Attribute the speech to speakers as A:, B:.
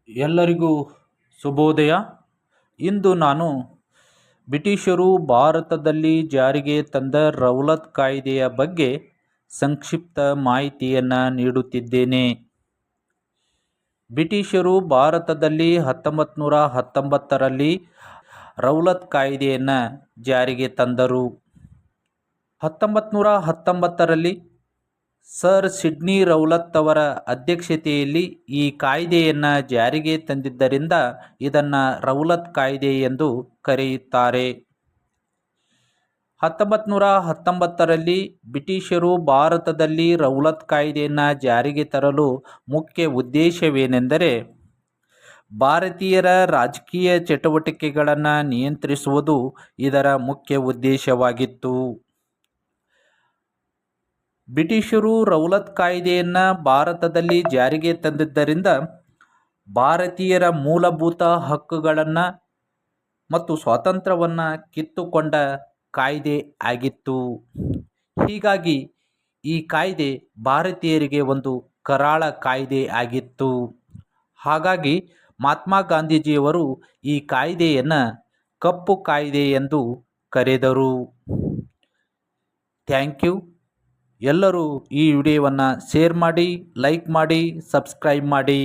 A: ಎಲ್ಲರಿಗೂ ಶುಭೋದಯ. ಇಂದು ನಾನು ಬ್ರಿಟಿಷರು ಭಾರತದಲ್ಲಿ ಜಾರಿಗೆ ತಂದ ರೌಲತ್ ಕಾಯ್ದೆಯ ಬಗ್ಗೆ ಸಂಕ್ಷಿಪ್ತ ಮಾಹಿತಿಯನ್ನು ನೀಡುತ್ತಿದ್ದೇನೆ. ಬ್ರಿಟಿಷರು ಭಾರತದಲ್ಲಿ 1919ರಲ್ಲಿ ರೌಲತ್ ಕಾಯ್ದೆಯನ್ನು ಜಾರಿಗೆ ತಂದರು. 1919ರಲ್ಲಿ ಸರ್ ಸಿಡ್ನಿ ರೌಲತ್ ಅವರ ಅಧ್ಯಕ್ಷತೆಯಲ್ಲಿ ಈ ಕಾಯ್ದೆಯನ್ನು ಜಾರಿಗೆ ತಂದಿದ್ದರಿಂದ ಇದನ್ನು ರೌಲತ್ ಕಾಯ್ದೆ ಎಂದು ಕರೆಯುತ್ತಾರೆ. 1919ರಲ್ಲಿ ಬ್ರಿಟಿಷರು ಭಾರತದಲ್ಲಿ ರೌಲತ್ ಕಾಯ್ದೆಯನ್ನು ಜಾರಿಗೆ ತರಲು ಮುಖ್ಯ ಉದ್ದೇಶವೇನೆಂದರೆ ಭಾರತೀಯರ ರಾಜಕೀಯ ಚಟುವಟಿಕೆಗಳನ್ನು ನಿಯಂತ್ರಿಸುವುದು ಇದರ ಮುಖ್ಯ ಉದ್ದೇಶವಾಗಿತ್ತು. ಬ್ರಿಟಿಷರು ರೌಲತ್ ಕಾಯ್ದೆಯನ್ನು ಭಾರತದಲ್ಲಿ ಜಾರಿಗೆ ತಂದಿದ್ದರಿಂದ ಭಾರತೀಯರ ಮೂಲಭೂತ ಹಕ್ಕುಗಳನ್ನು ಮತ್ತು ಸ್ವಾತಂತ್ರ್ಯವನ್ನು ಕಿತ್ತುಕೊಂಡ ಕಾಯ್ದೆ ಆಗಿತ್ತು. ಹೀಗಾಗಿ ಈ ಕಾಯ್ದೆ ಭಾರತೀಯರಿಗೆ ಒಂದು ಕರಾಳ ಕಾಯ್ದೆ ಆಗಿತ್ತು. ಹಾಗಾಗಿ ಮಹಾತ್ಮ ಗಾಂಧೀಜಿಯವರು ಈ ಕಾಯ್ದೆಯನ್ನು ಕಪ್ಪು ಕಾಯ್ದೆ ಎಂದು ಕರೆದರು. Thank you. ಎಲ್ಲರೂ ಈ ವಿಡಿಯೋವನ್ನು ಶೇರ್ ಮಾಡಿ, ಲೈಕ್ ಮಾಡಿ, ಸಬ್ಸ್ಕ್ರೈಬ್ ಮಾಡಿ.